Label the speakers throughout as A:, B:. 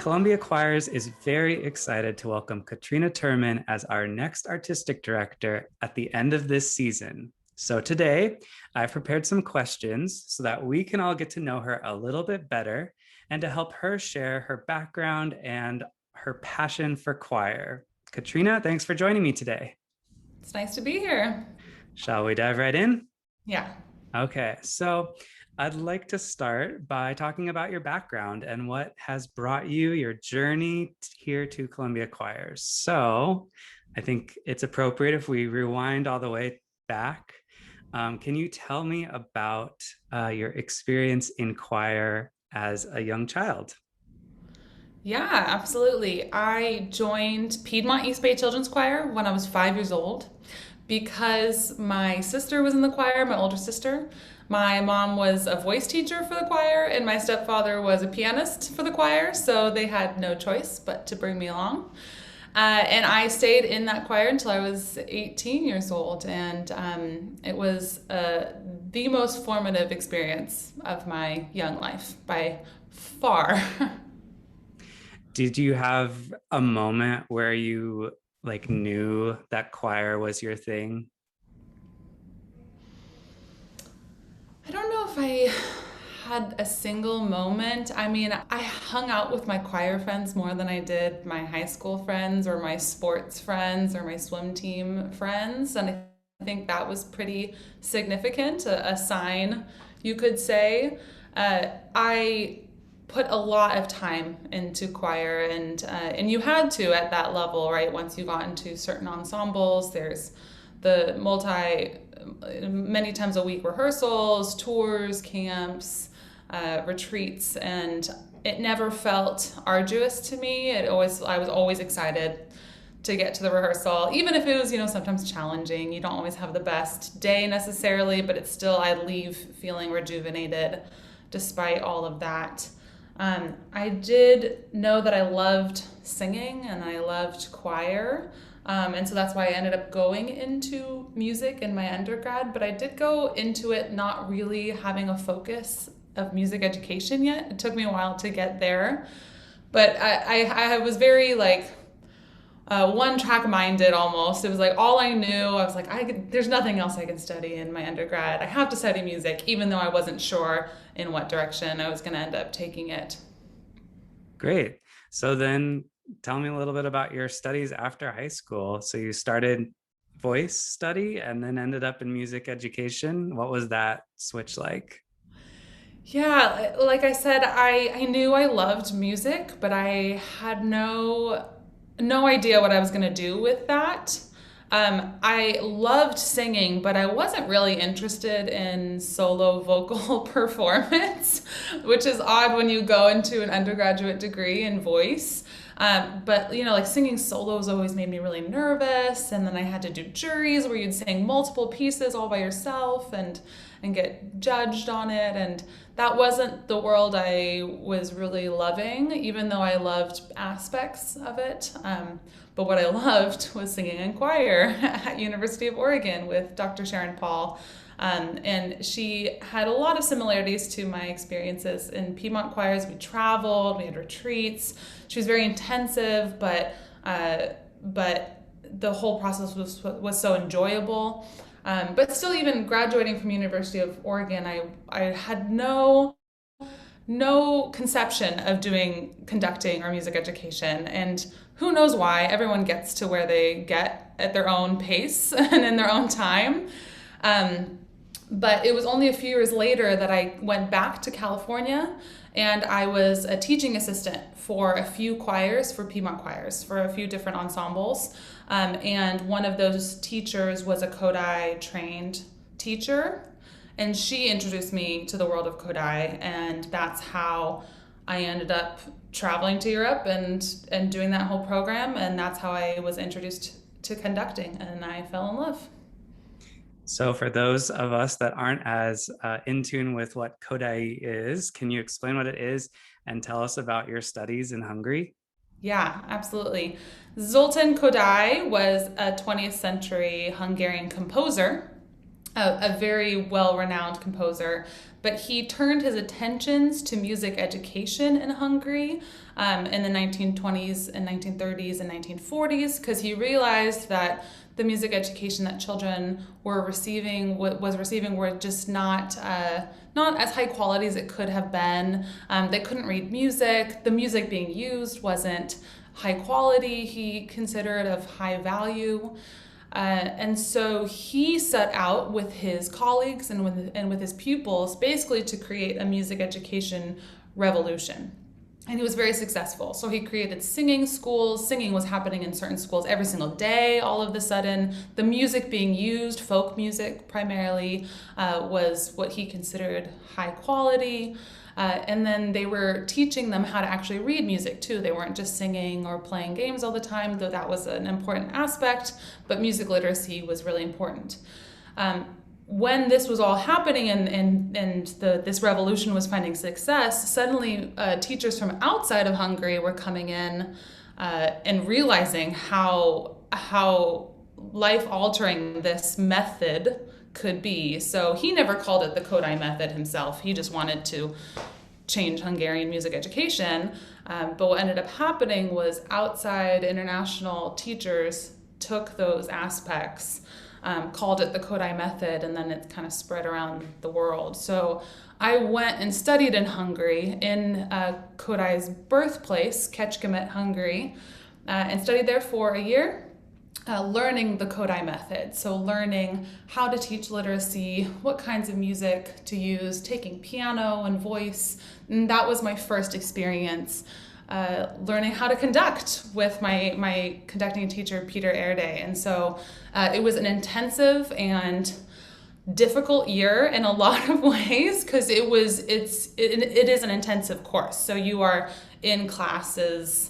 A: Columbia Choirs is very excited to welcome Katrina Turman as our next artistic director at the end of this season. So today, I've prepared some questions so that we can all get to know her a little bit better and to help her share her background and her passion for choir. Katrina, thanks for joining me today.
B: It's nice to be here.
A: Shall we dive right in?
B: Yeah.
A: Okay, so I'd like to start by talking about your background and what has brought you your journey here to Columbia Choirs. So I think it's appropriate if we rewind all the way back. Can you tell me about your experience in choir as a young child?
B: Yeah, absolutely. I joined Piedmont East Bay Children's Choir when I was 5 years old because my sister was in the choir, my older sister. My mom was a voice teacher for the choir, and my stepfather was a pianist for the choir, so they had no choice but to bring me along. And I stayed in that choir until I was 18 years old, and it was the most formative experience of my young life by far.
A: Did you have a moment where you knew that choir was your thing?
B: I don't know if I had a single moment. I mean, I hung out with my choir friends more than I did my high school friends or my sports friends or my swim team friends. And I think that was pretty significant, a sign, you could say. I put a lot of time into choir, and you had to at that level, right? Once you got into certain ensembles, there's the many times a week rehearsals, tours, camps, retreats, and it never felt arduous to me. I was always excited to get to the rehearsal, even if it was, sometimes challenging. You don't always have the best day necessarily, but it's still, I leave feeling rejuvenated despite all of that. I did know that I loved singing and I loved choir. And so that's why I ended up going into music in my undergrad. But I did go into it not really having a focus of music education yet. It took me a while to get there. But I was very one track minded almost. It was like all I knew. I was like, there's nothing else I can study in my undergrad. I have to study music, even though I wasn't sure in what direction I was going to end up taking it.
A: Great. So then tell me a little bit about your studies after high school. So you started voice study and then ended up in music education. What was that switch like?
B: Yeah, like I said, I knew I loved music, but I had no idea what I was going to do with that. I loved singing, but I wasn't really interested in solo vocal performance, which is odd when you go into an undergraduate degree in voice. But like singing solos always made me really nervous, and then I had to do juries where you'd sing multiple pieces all by yourself and get judged on it, and that wasn't the world I was really loving, even though I loved aspects of it. But what I loved was singing in choir at University of Oregon with Dr. Sharon Paul. And she had a lot of similarities to my experiences in Piedmont choirs. We traveled, we had retreats. She was very intensive, but the whole process was so enjoyable. But still, even graduating from University of Oregon, I had no conception of doing conducting or music education. And who knows why? Everyone gets to where they get at their own pace and in their own time. But it was only a few years later that I went back to California, and I was a teaching assistant for a few choirs, for Piedmont choirs, for a few different ensembles. And one of those teachers was a Kodai trained teacher, and she introduced me to the world of Kodai, and that's how I ended up traveling to Europe and doing that whole program, and that's how I was introduced to conducting, and I fell in love.
A: So for those of us that aren't as in tune with what Kodai is, can you explain what it is and tell us about your studies in Hungary?
B: Yeah, absolutely. Zoltán Kodály was a 20th century Hungarian composer, a very well-renowned composer, but he turned his attentions to music education in Hungary in the 1920s and 1930s and 1940s because he realized that the music education that children were receiving were just not as high quality as it could have been. They couldn't read music. The music being used wasn't high quality. He considered of high value. And so he set out with his colleagues and with his pupils basically to create a music education revolution. And he was very successful. So he created singing schools. Singing was happening in certain schools every single day. All of a sudden, the music being used, folk music primarily, was what he considered high quality. And then they were teaching them how to actually read music too. They weren't just singing or playing games all the time, though that was an important aspect, but music literacy was really important. When this was all happening and this revolution was finding success, suddenly teachers from outside of Hungary were coming in and realizing how life-altering this method could be. So he never called it the Kodai Method himself. He just wanted to change Hungarian music education. But what ended up happening was outside international teachers took those aspects, called it the Kodai Method, and then it kind of spread around the world. So I went and studied in Hungary, in Kodai's birthplace, Kecskemet, Hungary, and studied there for a year. Learning the Kodai Method, so learning how to teach literacy, what kinds of music to use, taking piano and voice. And that was my first experience learning how to conduct with my conducting teacher, Peter Erde. And so it was an intensive and difficult year in a lot of ways because it is an intensive course. So you are in classes,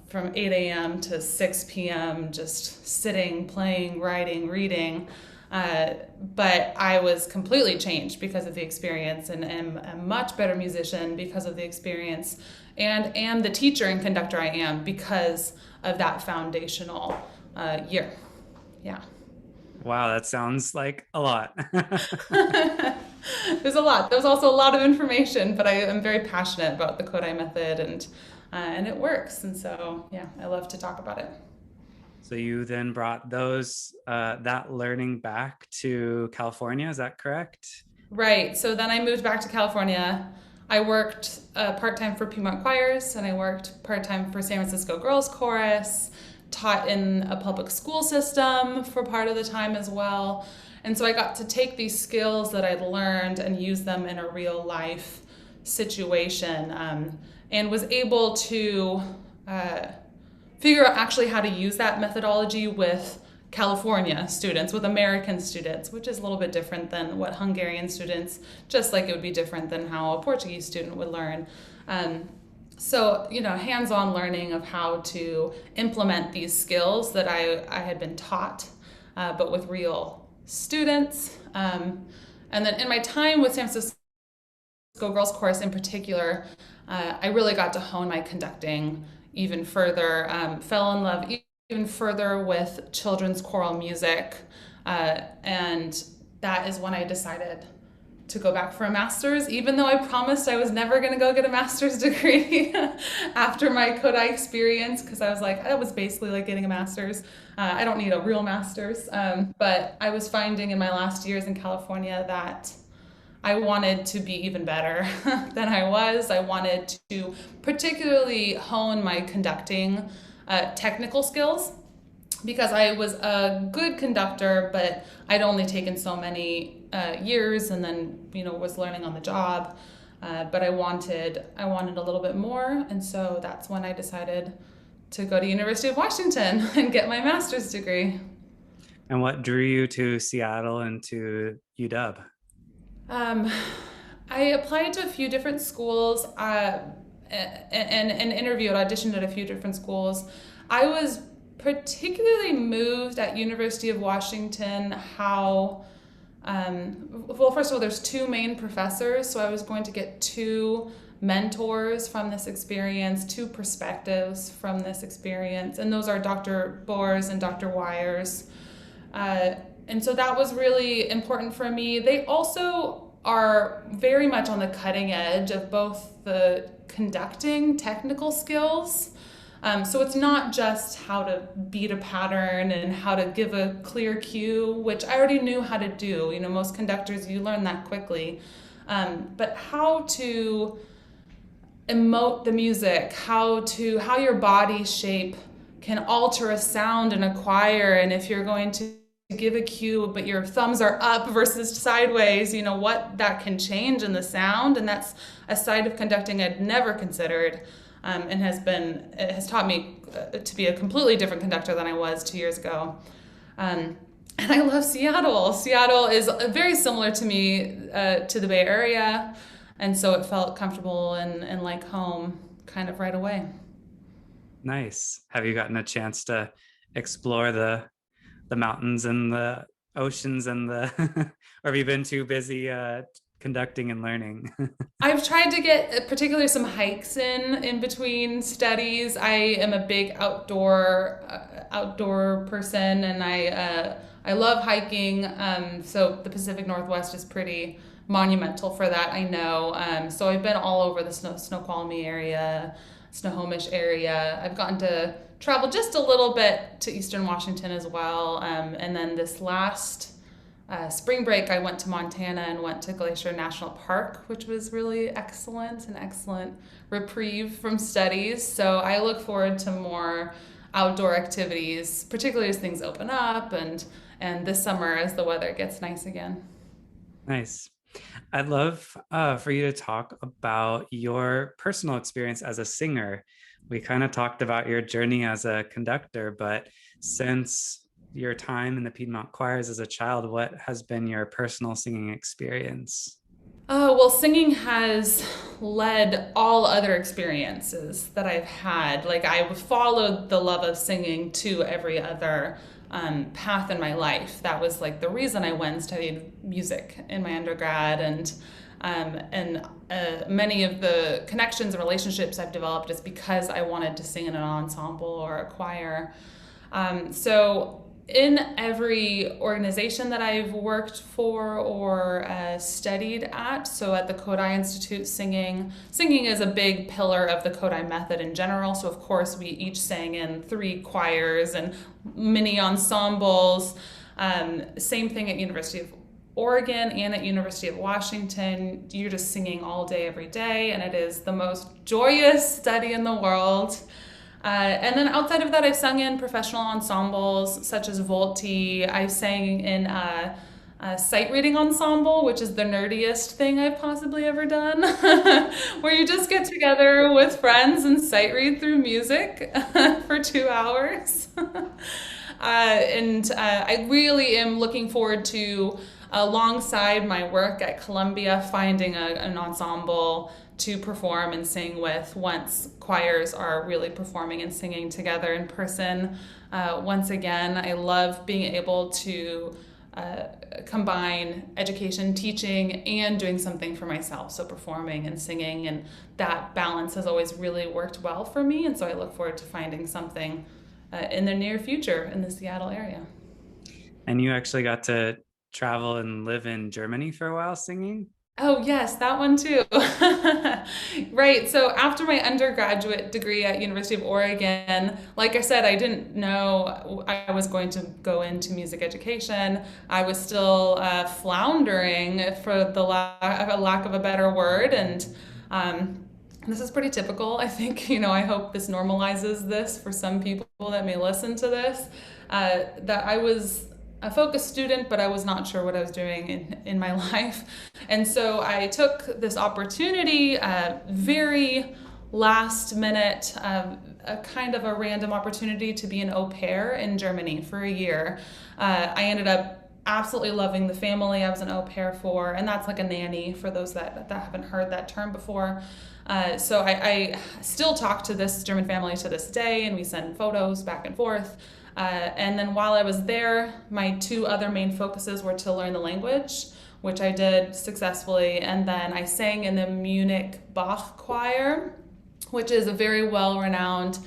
B: from 8 a.m. to 6 p.m., just sitting, playing, writing, reading. But I was completely changed because of the experience and am a much better musician because of the experience and am the teacher and conductor I am because of that foundational year. Yeah.
A: Wow, that sounds like a lot.
B: There's a lot. There's also a lot of information, but I am very passionate about the Kodai Method and it works. And so, yeah, I love to talk about it.
A: So you then brought that learning back to California, is that correct?
B: Right. So then I moved back to California. I worked part-time for Piedmont Choirs, and I worked part-time for San Francisco Girls Chorus, taught in a public school system for part of the time as well. And so I got to take these skills that I'd learned and use them in a real life situation, and was able to figure out actually how to use that methodology with California students, with American students, which is a little bit different than what Hungarian students, just like it would be different than how a Portuguese student would learn. So, hands-on learning of how to implement these skills that I had been taught, but with real students. And then in my time with San Francisco Girls Chorus in particular, I really got to hone my conducting even further, fell in love even further with children's choral music, and that is when I decided to go back for a master's, even though I promised I was never going to go get a master's degree after my Kodai experience, because I was like, that was basically like getting a master's. I don't need a real master's, but I was finding in my last years in California that I wanted to be even better than I was. I wanted to particularly hone my conducting technical skills because I was a good conductor, but I'd only taken so many years and then, was learning on the job. But I wanted a little bit more. And so that's when I decided to go to University of Washington and get my master's degree.
A: And what drew you to Seattle and to UW?
B: I applied to a few different schools and interviewed, auditioned at a few different schools. I was particularly moved at University of Washington how, first of all, there's two main professors, so I was going to get two mentors from this experience, two perspectives from this experience, and those are Dr. Bors and Dr. Wires. And so that was really important for me. They also are very much on the cutting edge of both the conducting technical skills. So it's not just how to beat a pattern and how to give a clear cue, which I already knew how to do. You know, most conductors, you learn that quickly. But how to emote the music, how your body shape can alter a sound in a choir, and if you're going to give a cue but your thumbs are up versus sideways, you know what that can change in the sound. And that's a side of conducting I'd never considered, and it has taught me to be a completely different conductor than I was 2 years ago. And I love Seattle. Seattle is very similar to me, to the Bay Area, and so it felt comfortable and like home kind of right away.
A: Nice. Have you gotten a chance to explore the mountains and the oceans and the or have you been too busy conducting and learning?
B: I've tried to get particularly some hikes in between studies. I am a big outdoor person, and I love hiking. So the Pacific Northwest is pretty monumental for that, I know. So I've been all over the Snoqualmie area, Snohomish area. I've gotten to travel just a little bit to Eastern Washington as well. And then this last spring break, I went to Montana and went to Glacier National Park, which was really excellent, an excellent reprieve from studies. So I look forward to more outdoor activities, particularly as things open up and this summer as the weather gets nice again.
A: Nice. I'd love for you to talk about your personal experience as a singer. We kind of talked about your journey as a conductor, but since your time in the Piedmont choirs as a child, what has been your personal singing experience?
B: Well, singing has led all other experiences that I've had. Like, I followed the love of singing to every other path in my life. That was like the reason I went and studied music in my undergrad, and many of the connections and relationships I've developed is because I wanted to sing in an ensemble or a choir. So in every organization that I've worked for or studied at, so at the Kodai Institute, singing is a big pillar of the Kodai Method in general. So of course we each sang in 3 choirs and mini ensembles. Same thing at University of Oregon and at University of Washington. You're just singing all day, every day, and it is the most joyous study in the world. And then outside of that, I've sung in professional ensembles such as Volti. I sang in a sight reading ensemble, which is the nerdiest thing I've possibly ever done, where you just get together with friends and sight read through music for 2 hours. I really am looking forward to, alongside my work at Columbia, finding an ensemble to perform and sing with once choirs are really performing and singing together in person. Once again, I love being able to combine education, teaching, and doing something for myself, so performing and singing, and that balance has always really worked well for me, and so I look forward to finding something in the near future in the Seattle area.
A: And you actually got to travel and live in Germany for a while singing?
B: Oh, yes, that one too. Right. So after my undergraduate degree at University of Oregon, like I said, I didn't know I was going to go into music education. I was still floundering, for the lack of a better word, and this is pretty typical. I think, I hope this normalizes this for some people that may listen to this, that I was a focused student, but I was not sure what I was doing in my life. And so I took this opportunity, very last minute, a kind of a random opportunity to be an au pair in Germany for a year. I ended up absolutely loving the family I was an au pair for, and that's like a nanny for those that haven't heard that term before. So I still talk to this German family to this day, and we send photos back and forth. And then while I was there, my 2 other main focuses were to learn the language, which I did successfully, and then I sang in the Munich Bach choir, which is a very well-renowned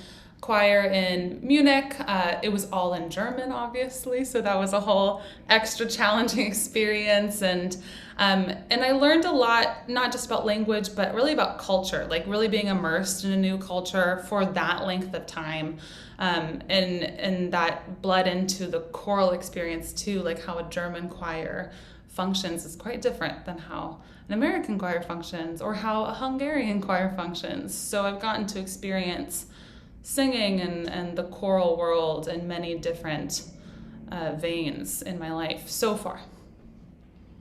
B: choir in Munich. It was all in German, obviously, so that was a whole extra challenging experience. And I learned a lot, not just about language, but really about culture, like really being immersed in a new culture for that length of time. And that bled into the choral experience too, like how a German choir functions is quite different than how an American choir functions or how a Hungarian choir functions. So I've gotten to experience singing and the choral world in many different veins in my life so far.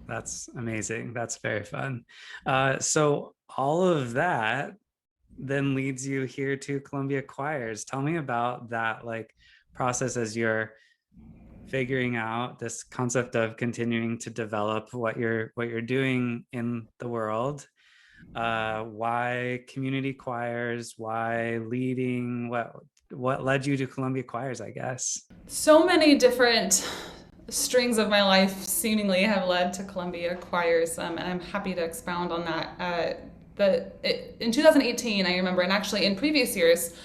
A: That's amazing. That's very fun. So all of that then leads you here to Columbia Choirs. Tell me about that like process as you're figuring out this concept of continuing to develop what you're doing in the world. Why community choirs? Why leading? What led you to Columbia Choirs, I guess?
B: So many different strings of my life seemingly have led to Columbia choirs, and I'm happy to expound on that. In 2018, I remember, and actually in previous years,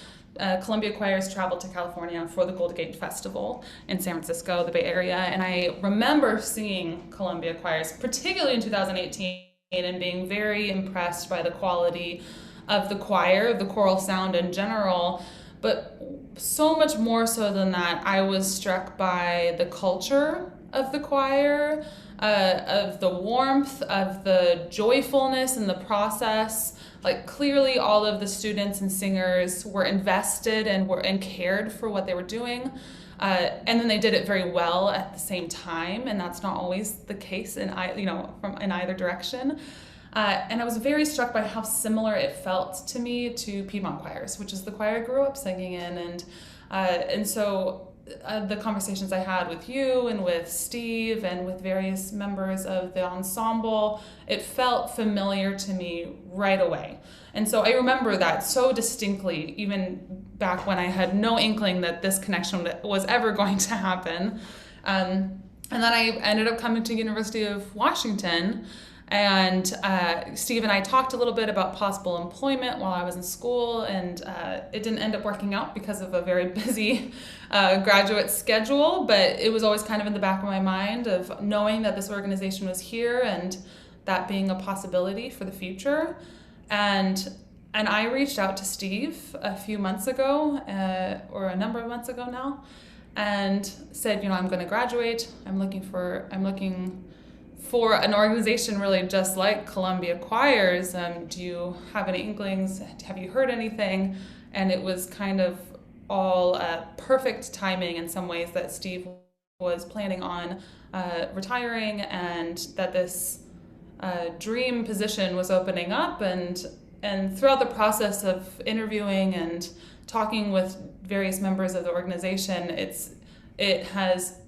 B: Columbia choirs traveled to California for the Golden Gate Festival in San Francisco, the Bay Area, and I remember seeing Columbia choirs, particularly in 2018, and being very impressed by the quality of the choir, the choral sound in general. But so much more so than that, I was struck by the culture of the choir, of the warmth, of the joyfulness in the process. Like clearly, all of the students and singers were invested and cared for what they were doing. And then they did it very well at the same time, and that's not always the case from in either direction. And I was very struck by how similar it felt to me to Piedmont choirs, which is the choir I grew up singing in, and so the conversations I had with you and with Steve and with various members of the ensemble, it felt familiar to me right away. And so I remember that so distinctly, even back when I had no inkling that this connection was ever going to happen. And then I ended up coming to University of Washington, and Steve and I talked a little bit about possible employment while I was in school, and it didn't end up working out because of a very busy graduate schedule, but it was always kind of in the back of my mind of knowing that this organization was here and that being a possibility for the future. And I reached out to Steve a few months ago, or a number of months ago now, and said, I'm going to graduate. I'm looking for an organization really just like Columbia Choirs. Do you have any inklings? Have you heard anything? And it was kind of all perfect timing in some ways that Steve was planning on retiring, and that this dream position was opening up. And throughout the process of interviewing and talking with various members of the organization, it has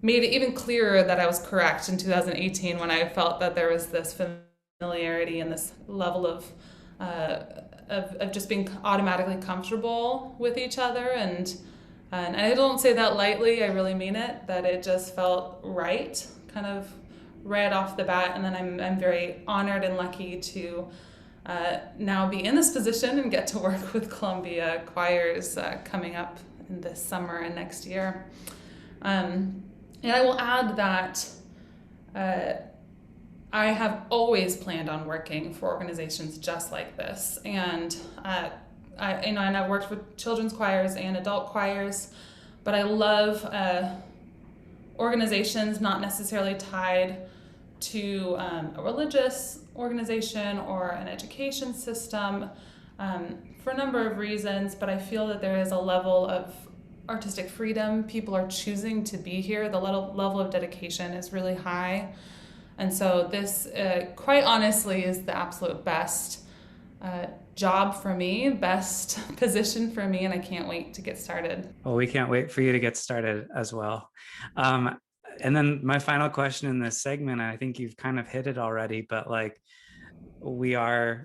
B: made it even clearer that I was correct in 2018 when I felt that there was this familiarity and this level of just being automatically comfortable with each other. And I don't say that lightly, I really mean it, that it just felt right, kind of right off the bat. And then I'm very honored and lucky to now be in this position and get to work with Columbia Choirs coming up in this summer and next year. And I will add that I have always planned on working for organizations just like this. And I've worked with children's choirs and adult choirs, but I love organizations not necessarily tied to a religious organization or an education system for a number of reasons, but I feel that there is a level of artistic freedom. People are choosing to be here. The level of dedication is really high. And so this, quite honestly, is the absolute best job for me, best position for me, and I can't wait to get started.
A: Well, we can't wait for you to get started as well. And then my final question in this segment, I think you've kind of hit it already, but like I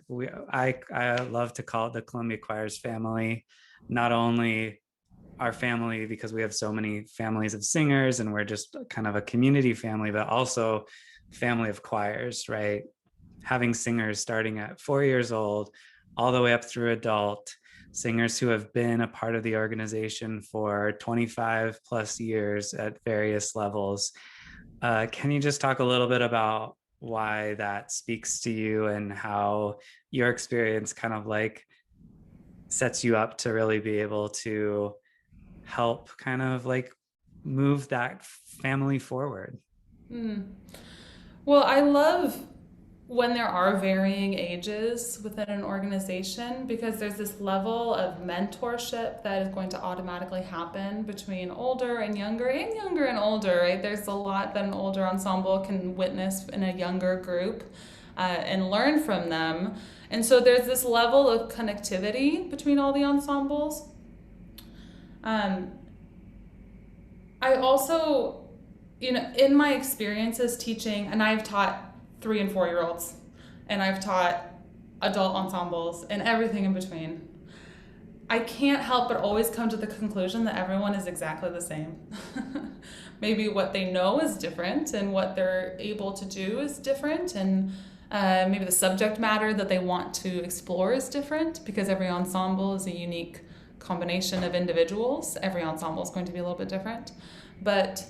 A: love to call it the Columbia Choirs family. Not only our family because we have so many families of singers and we're just kind of a community family, but also family of choirs, right? Having singers starting at 4 years old all the way up through adult, singers who have been a part of the organization for 25 plus years at various levels. Can you just talk a little bit about why that speaks to you and how your experience kind of like sets you up to really be able to help kind of like move that family forward?
B: Mm. Well, I love when there are varying ages within an organization because there's this level of mentorship that is going to automatically happen between older and younger and older, right? There's a lot that an older ensemble can witness in a younger group and learn from them. And so there's this level of connectivity between all the ensembles. Um, I also, in my experiences teaching, and I've taught 3 and 4 year olds, and I've taught adult ensembles and everything in between. I can't help but always come to the conclusion that everyone is exactly the same. Maybe what they know is different, and what they're able to do is different, and maybe the subject matter that they want to explore is different because every ensemble is a unique combination of individuals. Every ensemble is going to be a little bit different. But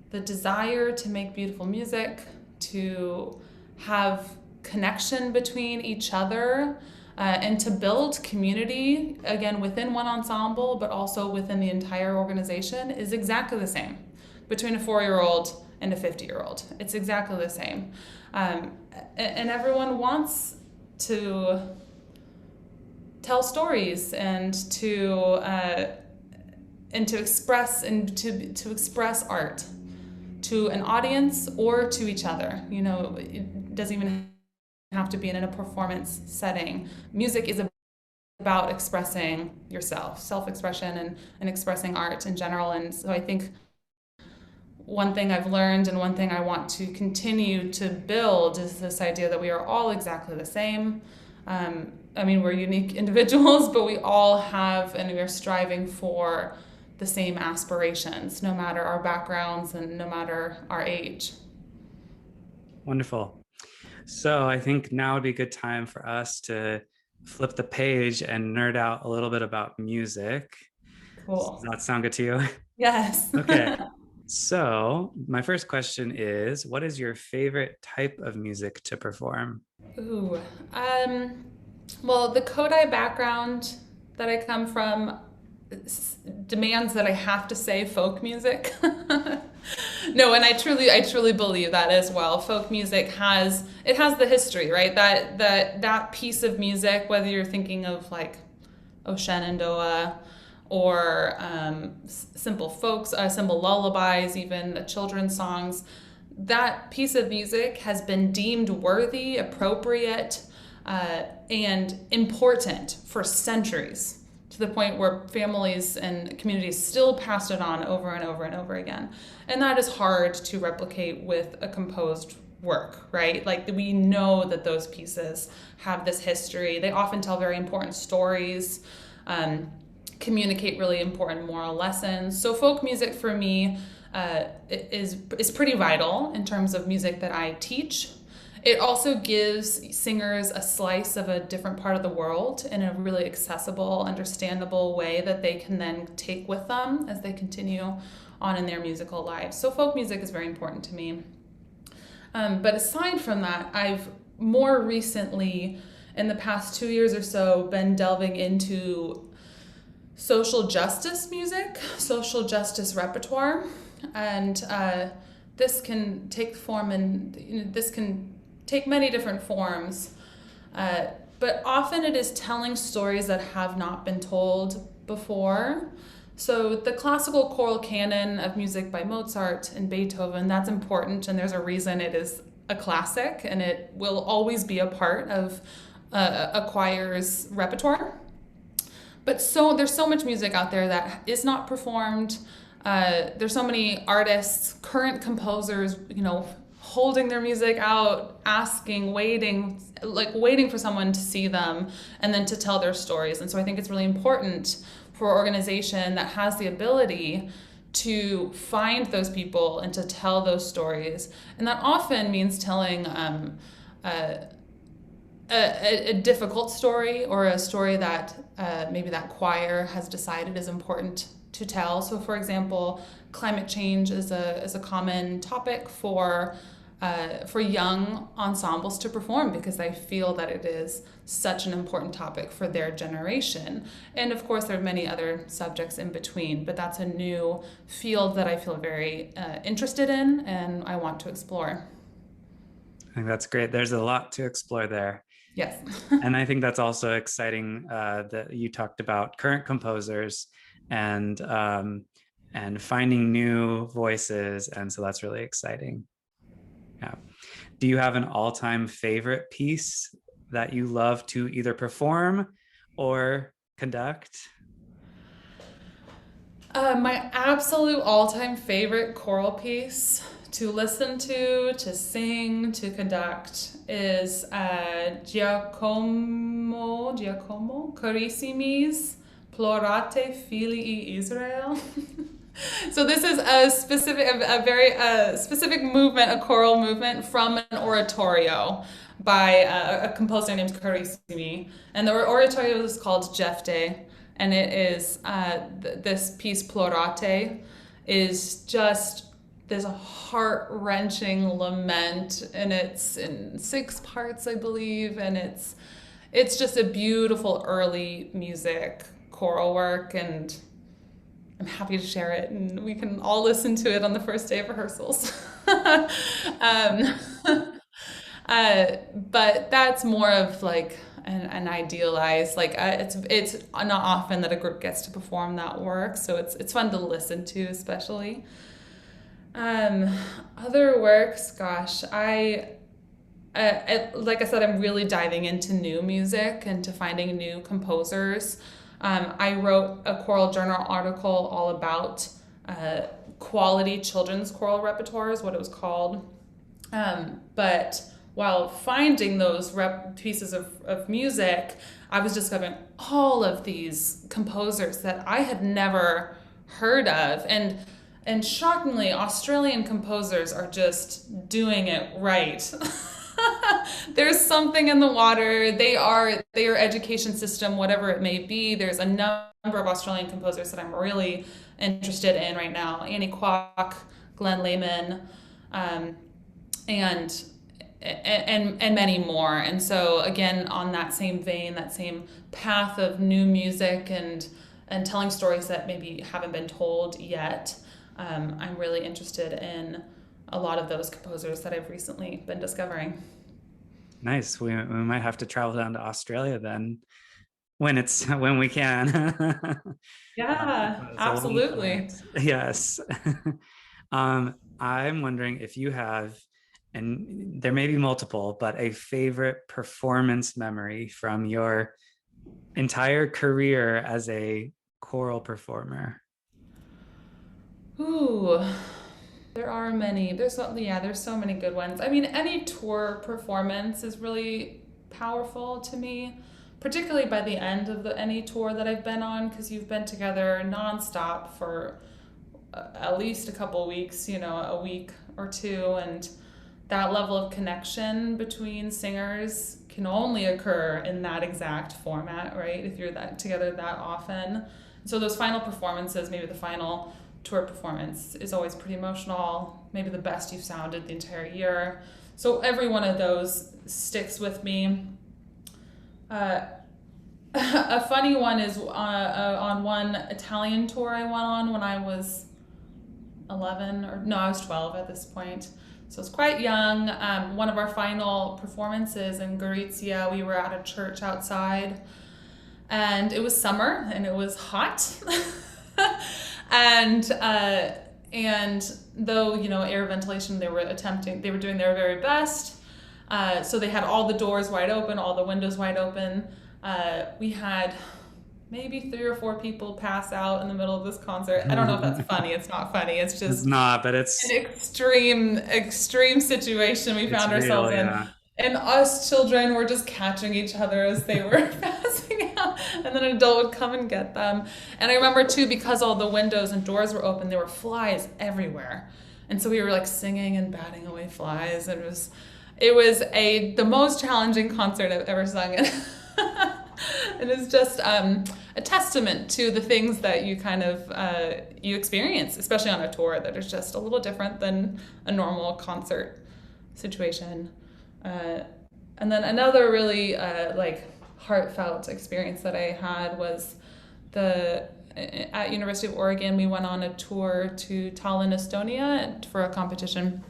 B: the desire to make beautiful music, to have connection between each other, and to build community, again, within one ensemble, but also within the entire organization, is exactly the same between a 4-year-old and a 50-year-old. It's exactly the same. And everyone wants to tell stories and to express to express art to an audience or to each other. It doesn't even have to be in a performance setting. Music is about expressing yourself, self-expression, and expressing art in general. And so I think one thing I've learned and one thing I want to continue to build is this idea that we are all exactly the same. We're unique individuals, but we all have, and we are striving for the same aspirations, no matter our backgrounds and no matter our age.
A: Wonderful. So I think now would be a good time for us to flip the page and nerd out a little bit about music. Does
B: Cool.
A: that sound good to you?
B: Yes.
A: Okay. So my first question is, what is your favorite type of music to perform?
B: Ooh. Well, the Kodai background that I come from demands that I have to say folk music. No, and I truly believe that as well. Folk music has the history, right? That piece of music, whether you're thinking of like Shenandoah or simple folks, simple lullabies, even children's songs, that piece of music has been deemed worthy, appropriate, and important for centuries, to the point where families and communities still pass it on over and over and over again. And that is hard to replicate with a composed work, right? Like, we know that those pieces have this history. They often tell very important stories, communicate really important moral lessons. So folk music for me is pretty vital in terms of music that I teach. It also gives singers a slice of a different part of the world in a really accessible, understandable way that they can then take with them as they continue on in their musical lives. So folk music is very important to me. But aside from that, I've more recently, in the past 2 years or so, been delving into social justice music, social justice repertoire. And this can take form, and this can take many different forms, but often it is telling stories that have not been told before. So the classical choral canon of music by Mozart and Beethoven, that's important, and there's a reason it is a classic, and it will always be a part of a choir's repertoire. But there's so much music out there that is not performed. There's so many artists, current composers, holding their music out, asking, waiting for someone to see them and then to tell their stories. And so I think it's really important for an organization that has the ability to find those people and to tell those stories. And that often means telling a difficult story or a story that maybe that choir has decided is important to tell. So, for example, climate change is a common topic for young ensembles to perform because they feel that it is such an important topic for their generation. And of course, there are many other subjects in between, but that's a new field that I feel very interested in and I want to explore.
A: I think that's great. There's a lot to explore there.
B: Yes.
A: And I think that's also exciting that you talked about current composers and finding new voices. And so that's really exciting. Yeah. Do you have an all-time favorite piece that you love to either perform or conduct?
B: My absolute all-time favorite choral piece to listen to sing, to conduct is Giacomo Carissimi's Plorate Filii Israel. So this is a very specific movement, a choral movement from an oratorio by a composer named Carissimi, and the oratorio is called Jefte, and it is this piece Plorate is just there's a heart-wrenching lament, and it's in 6 parts, I believe, and it's just a beautiful early music choral work, and I'm happy to share it, and we can all listen to it on the first day of rehearsals. um, but that's more of like an idealized, like it's not often that a group gets to perform that work, so it's fun to listen to, especially. Um, Other works, gosh, like I said, I'm really diving into new music and to finding new composers. I wrote a choral journal article all about quality children's choral repertoires, what it was called. But while finding those pieces of music, I was discovering all of these composers that I had never heard of. And shockingly, Australian composers are just doing it right. There's something in the water. Their education system, whatever it may be. There's a number of Australian composers that I'm really interested in right now. Annie Kwok, Glenn Lehman, um, and and many more. And so again, on that same vein, that same path of new music and telling stories that maybe haven't been told yet. I'm really interested in a lot of those composers that I've recently been discovering.
A: Nice. We might have to travel down to Australia then when we can.
B: Yeah,
A: It's a long flight.
B: absolutely.
A: Yes. I'm wondering if you have, and there may be multiple, but a favorite performance memory from your entire career as a choral performer.
B: Ooh, there are many. There's so many good ones. I mean, any tour performance is really powerful to me, particularly by the end of any tour that I've been on, because you've been together nonstop for at least a couple weeks, a week or two, and that level of connection between singers can only occur in that exact format, right? If you're that together that often. So those final performances, maybe the final tour performance is always pretty emotional, maybe the best you've sounded the entire year. So every one of those sticks with me. A funny one is on one Italian tour I went on when I was 11, or no, I was 12 at this point. So it's quite young. One of our final performances in Gorizia, we were at a church outside, and it was summer and it was hot. and and though air ventilation, they were doing their very best. So they had all the doors wide open, all the windows wide open. We had maybe 3 or 4 people pass out in the middle of this concert. I don't know if that's funny. It's not funny. It's
A: It's
B: just
A: not, but
B: an extreme situation we
A: it's
B: found
A: real,
B: ourselves in.
A: yeah.
B: And us children were just catching each other as they were passing out, and then an adult would come and get them. And I remember too, because all the windows and doors were open, there were flies everywhere. And so we were like singing and batting away flies. And It was the most challenging concert I've ever sung in. It is just a testament to the things that you kind of you experience, especially on a tour, that is just a little different than a normal concert situation. Uh, and then another really like heartfelt experience that I had was the at University of Oregon. We went on a tour to Tallinn, Estonia, for a competition.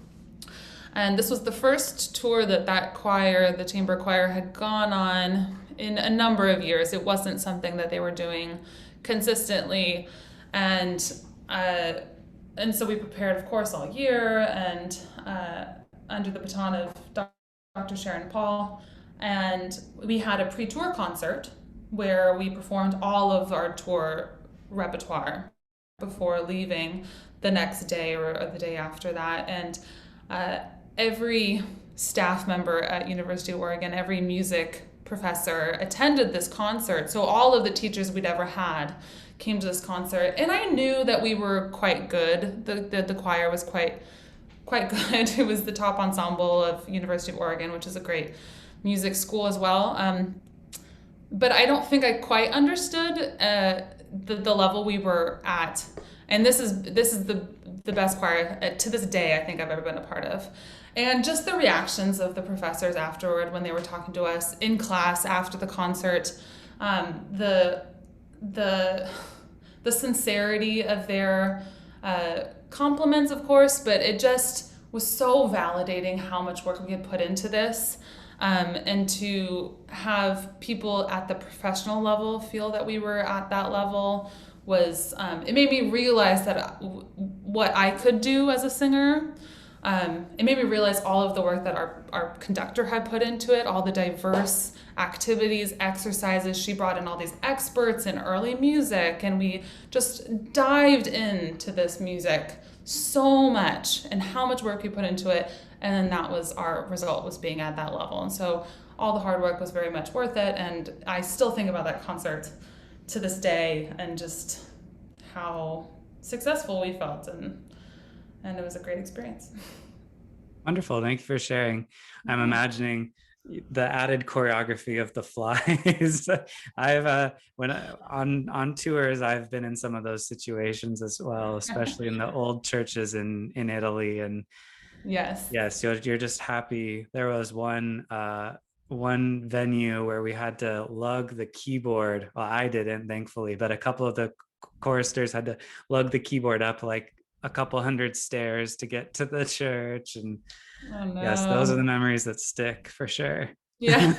B: And this was the first tour that that choir, the chamber choir, had gone on in a number of years. It wasn't something that they were doing consistently, and uh, and so we prepared, of course, all year, and under the baton of Dr. Sharon Paul, and we had a pre-tour concert where we performed all of our tour repertoire before leaving the next day or the day after that, and uh, every staff member at University of Oregon, every music professor attended this concert. So all of the teachers we'd ever had came to this concert, and I knew that we were quite good. The choir was quite good. It was the top ensemble of University of Oregon, which is a great music school as well. But I don't think I quite understood the level we were at. And this is the best choir to this day I think I've ever been a part of. And just the reactions of the professors afterward when they were talking to us in class after the concert, the the the sincerity of their compliments, of course, but it just was so validating how much work we had put into this. And to have people at the professional level feel that we were at that level was, it made me realize that what I could do as a singer. It made me realize all of the work that our conductor had put into it, all the diverse activities, exercises. She brought in all these experts in early music, and we just dived into this music so much and how much work we put into it. And then that was our result, was being at that level. And so all the hard work was very much worth it. And I still think about that concert to this day and just how successful we felt. And it was a great experience.
A: Wonderful. Thank you for sharing. I'm imagining the added choreography of the flies. I've when on tours, I've been in some of those situations as well, especially in the old churches in Italy. And
B: Yes.
A: yes, you're just happy. There was one venue where we had to lug the keyboard. Well, I didn't, thankfully, but a couple of the choristers had to lug the keyboard up like a couple hundred stairs to get to the church. And
B: Oh
A: yes, those are the
B: no.
A: memories that stick for sure.
B: Yeah.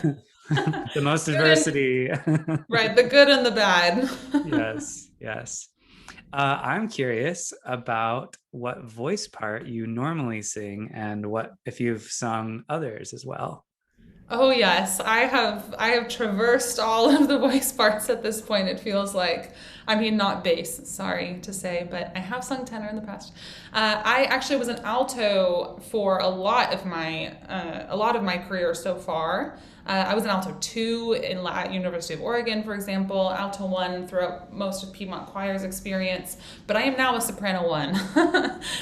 A: The most
B: Good and
A: adversity.
B: right, the good and the bad.
A: Yes, yes. I'm curious about what voice part you normally sing and what if you've sung others as well.
B: Oh yes, I have traversed all of the voice parts at this point. It feels like, I mean, not bass, sorry to say, but I have sung tenor in the past. I actually was an alto for a lot of my career so far. I was an alto two at University of Oregon, for example, alto one throughout most of Piedmont Choir's experience, but I am now a soprano one.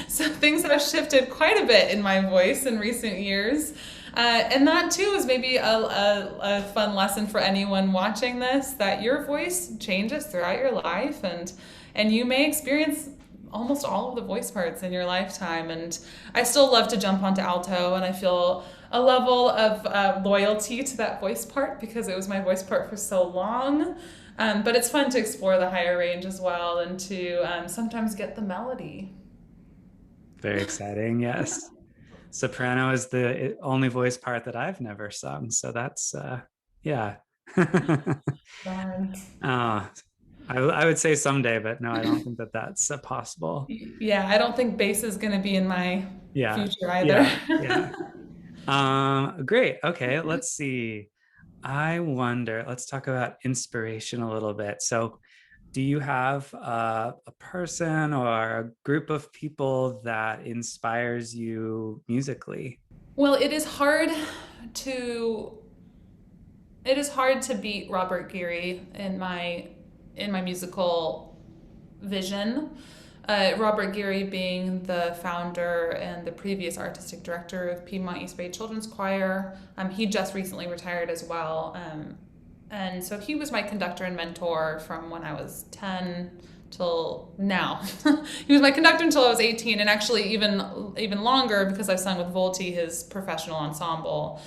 B: So things have shifted quite a bit in my voice in recent years. And that too is maybe a fun lesson for anyone watching this, that your voice changes throughout your life, and you may experience almost all of the voice parts in your lifetime. And I still love to jump onto alto, and I feel a level of loyalty to that voice part because it was my voice part for so long. But it's fun to explore the higher range as well, and to sometimes get the melody.
A: Very exciting. Yes. Soprano is the only voice part that I've never sung. So that's, yeah.
B: Darn.
A: I would say someday, but no, I don't think that that's possible.
B: Yeah, I don't think bass is going to be in my
A: Yeah.
B: future either.
A: Yeah. Yeah. Great. Okay. Let's see. I wonder, let's talk about inspiration a little bit. So, do you have a person or a group of people that inspires you musically?
B: Well, to it is hard to beat Robert Geary in my musical vision. Robert Geary being the founder and the previous artistic director of Piedmont East Bay Children's Choir. He just recently retired as well. And so he was my conductor and mentor from when I was 10 till now. He was my conductor until I was 18, and actually even longer because I've sung with Volti, his professional ensemble.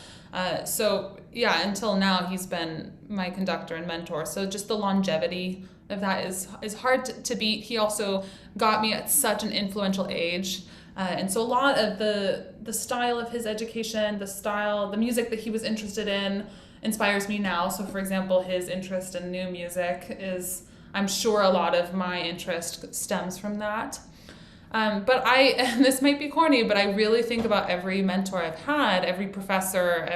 B: So yeah, until now he's been my conductor and mentor. So just the longevity of that is hard to beat. He also got me at such an influential age. And so a lot of the style of his education, the music that he was interested in, inspires me now. So, for example, his interest in new music is, I'm sure, a lot of my interest stems from that. And this might be corny, but I really think about every mentor I've had, every professor,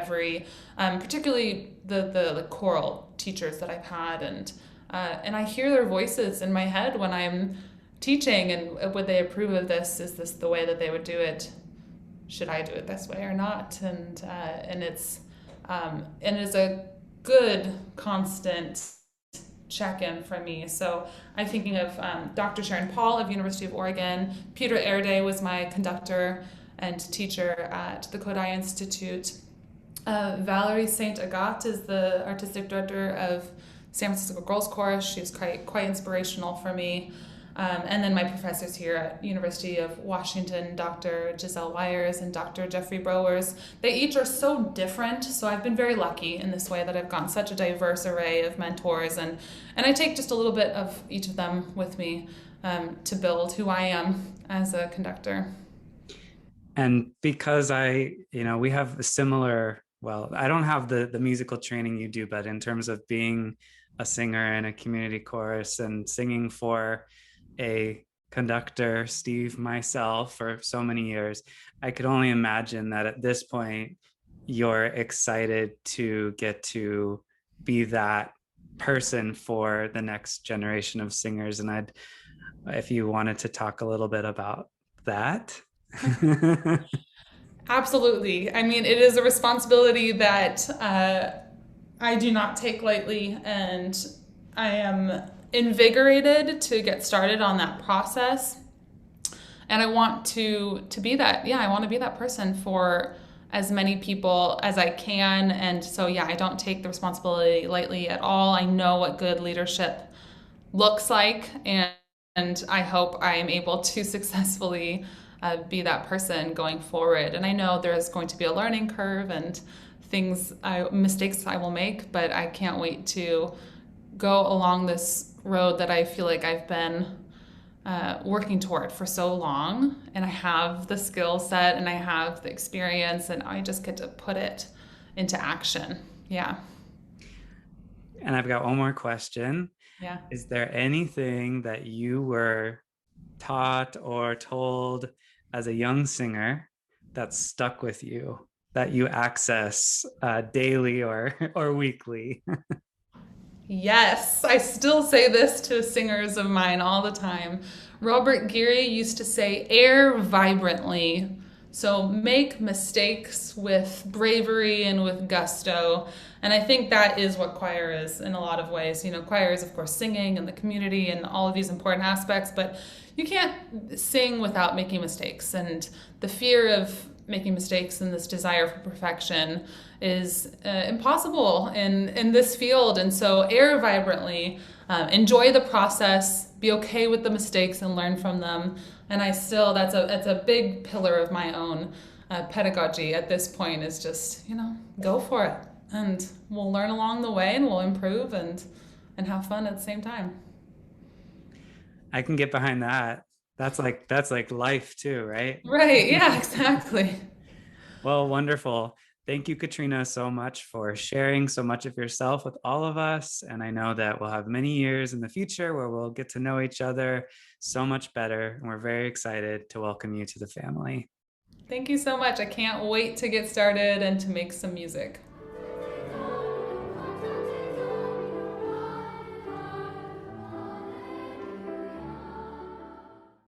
B: particularly the choral teachers that I've had, and I hear their voices in my head when I'm teaching, and would they approve of this? Is this the way that they would do it? Should I do it this way or not? And it's a good constant check-in for me. So I'm thinking of Dr. Sharon Paul of University of Oregon. Peter Erday was my conductor and teacher at the Kodai Institute. Valerie Saint Agathe is the artistic director of San Francisco Girls Chorus. She's quite inspirational for me. And then my professors here at University of Washington, Dr. Giselle Weyers and Dr. Jeffrey Browers, they each are so different. So I've been very lucky in this way that I've gotten such a diverse array of mentors. And I take just a little bit of each of them with me to build who I am as a conductor.
A: And because we have a similar, well, I don't have the musical training you do, but in terms of being a singer in a community chorus and singing for a conductor, Steve, myself, for so many years, I could only imagine that at this point, you're excited to get to be that person for the next generation of singers. And if you wanted to talk a little bit about that.
B: Absolutely. I mean, it is a responsibility that I do not take lightly, and I am invigorated to get started on that process. And I want to be that. Yeah, I want to be that person for as many people as I can. And so yeah, I don't take the responsibility lightly at all. I know what good leadership looks like, and I hope I am able to successfully be that person going forward. And I know there's going to be a learning curve and mistakes I will make, but I can't wait to go along this road that I feel like I've been working toward for so long. And I have the skill set and I have the experience, and I just get to put it into action. Yeah.
A: And I've got one more question.
B: Yeah.
A: Is there anything that you were taught or told as a young singer that stuck with you, that you access daily or weekly?
B: Yes, I still say this to singers of mine all the time. Robert Geary used to say, air vibrantly. So make mistakes with bravery and with gusto. And I think that is what choir is in a lot of ways. You know, choir is, of course, singing and the community and all of these important aspects, but you can't sing without making mistakes. And the fear of making mistakes and this desire for perfection is impossible in this field. And so air vibrantly, enjoy the process, be okay with the mistakes and learn from them. And that's a big pillar of my own pedagogy at this point, is just, go for it. And we'll learn along the way and we'll improve and have fun at the same time.
A: I can get behind that. That's like life too, right?
B: Right. Yeah, exactly.
A: Well, wonderful. Thank you, Katrina, so much for sharing so much of yourself with all of us. And I know that we'll have many years in the future where we'll get to know each other so much better. And we're very excited to welcome you to the family.
B: Thank you so much. I can't wait to get started and to make some music.